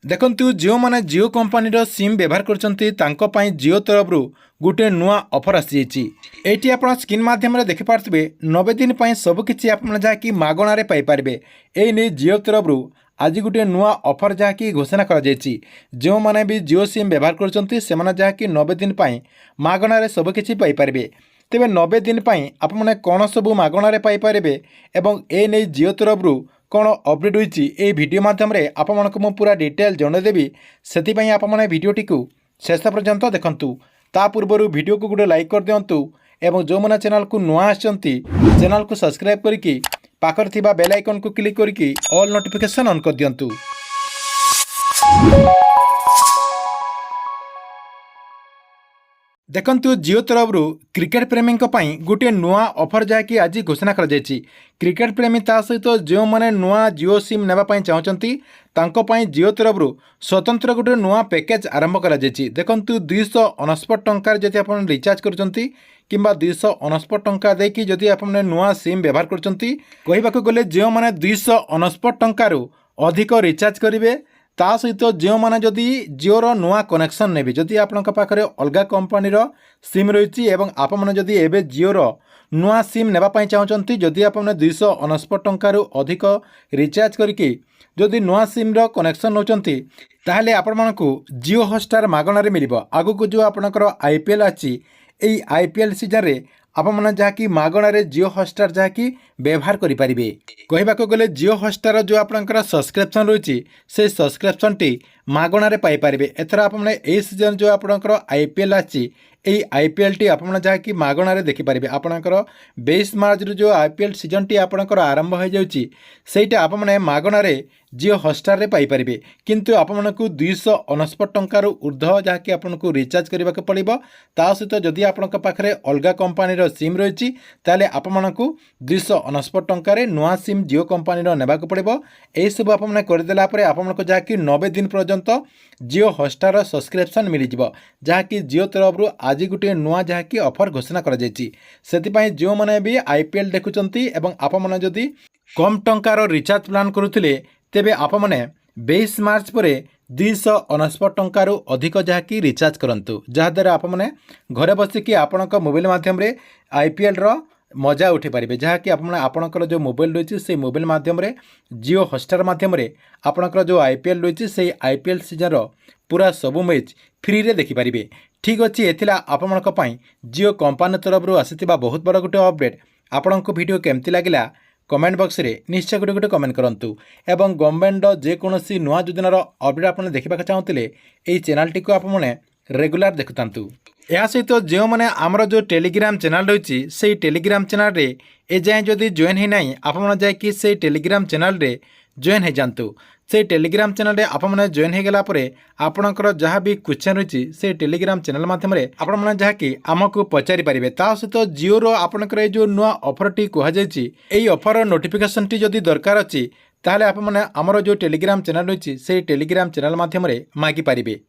देखंतु जो माने जियो कंपनी सिम व्यवहार कर जियो तरफ गोटे नुआ ऑफर आसी एटी आप स्क्रीन माध्यम देखिपे 90 दिन सबकि आप जहाँकि मागणारे पाइपर ये जियो तरफ आज गोटे नुआ ऑफर जहाँकि घोषणा कर जो मैंने भी जियो सिम व्यवहार कर जहाँकि 90 दिन मागणारे सबकि पाइपर तेरे 90 दिन आपने कौन सब मागणारे पाइपर एवं ए नहीं जियो तरफ कौन अपडेट होती ये वीडियो माध्यम आपको पूरा डिटेल जनईदेवी से आपने भिडटी को शेष पर्यंत देखूँ ता पूर्व वीडियो को गोटे लाइक कर दिंतु एवं जो मैंने चैनल को नुआ आसछंती चैनल को सब्सक्राइब करके पाखर थिबा बेल आइकन को क्लिक करके ऑल नोटिफिकेशन ऑन कर दिंतु। देखंतु जियो तरफ क्रिकेट प्रेमी गोटे नुआ ऑफर जहाँकि आज घोषणा कर क्रिकेट प्रेमी ता सहित जो मैंने नुआ जियो सिम नापी चाहती जियो तरफ स्वतंत्र गोटे नुआ पैकेज आरंभ कर देखंतु 269 टंकार जदि आप रिचार्ज कर किंबा 269 टंका देकी जदि आपने नुआ सिम व्यवहार कर गले जो मैंने 269 टंकार अधिक रिचार्ज करेंगे ता सहित जो मैंने जदि जियोर नुआ कनेक्शन ने जदि आपण पाखे अलग कंपनीर सिम रही आपने जदि एवं जियोर नुआ सिम नापी चाहते जदि आपने 269 टंकार अधिक रिचार्ज करके जदि नुआ सिम्र कनेक्शन नौकरी ताहले आपको जियो हॉटस्टार मागणारे मिल आगक जो आपणकर आईपीएल अच्छी आईपीएल सीजन रे आपने जहाँकि मागणारे जियो हॉटस्टार जहाँकि व्यवहार करेंगे कहवाक गले जियो हॉटस्टार जो आपंकर सब्सक्रिप्शन रही से सब्सक्रिप्शन टी मागणारे पाइपर एथर आपने ए सीजन जो आपंकर आईपीएल अच्छी आईपीएल टी आप जहाँकि मागणारे देखिपारे आपणकर 22 मार्च जो आईपीएल सीजन टी आपणकर आरंभ हो जाटा आपने मागणारे जियो हॉटस्टार पाइपर किंतु आपको 269 टंकार ऊर्ध्व जहाँकि आपको रिचार्ज करने को पड़ो ता सहित जदि आपण पाखे अलग कंपनीर सिम रही ताले आपको 269 टंकार नुआ सिम जियो कंपनीर नेबा पड़ो यही सब आपने करदेला आपको जहाँकि 90 दिन पर्यंत जियो हॉटस्टार सब्सक्रिप्शन मिल जहाँकि जियो तरफ आज गोटे नुआ जहाँकि ऑफर घोषणा कर जो मैंने भी आईपीएल देखुंत आपने जदि कम टंकार रिचार्ज प्लान करुले तेबे आपने 22 मार्च पर 269 टंकार अधिक जहाँकि रिचार्ज करूँ जहाद्वारा आपने घरे बसिकी आपण मोबाइल मध्यम आईपीएल रो मजा उठे पारे जहाँकि आपणकर जो मोबाइल रही से मोबाइल मध्यम जियो हॉटस्टार मध्यम आपणकर जो आईपीएल रही से आईपीएल सीजन पूरा सबू मैच फ्री रे देखिपारे। ठीक अच्छे एथिला आपणक जियो कंपनी तरफ आसीथिबा बहुत बड़ गोटे अपडेट आपणको वीडियो केमती लगिला कमेंट बॉक्स रे निश्चय गोटे गोटे कमेंट करंतु एवं गवर्नमेंट जेकोसी नुआ योजनार अपडेट आपने देखा चाहते यही चैनल टी को आपने रेगुलर देखुतांतु। या सहित जो मैंने आमर जो टेलीग्राम चैनल रही से टेलीग्राम चैनल रे ए जाए जदि जॉइन है ना आपन जाकि से टेलीग्राम चैनल रे जॉइन हो जातु से टेलीग्राम चैनल रे आपने जॉइन हो गला परे आपणकर जहाँ भी क्वेश्चन रही से टेलीग्राम चैनल माध्यम आपण जहाँकि आमको पचारि पारे ता सहित जियो रो आपणकर जो नुआ ऑफर टी कहुई ऑफर नोटिफिकेशन टी जदि दरकार अच्छी ताहले आपने आमर जो टेलीग्राम चैनल रही से टेलीग्राम चैनल माध्यम मागी पारे।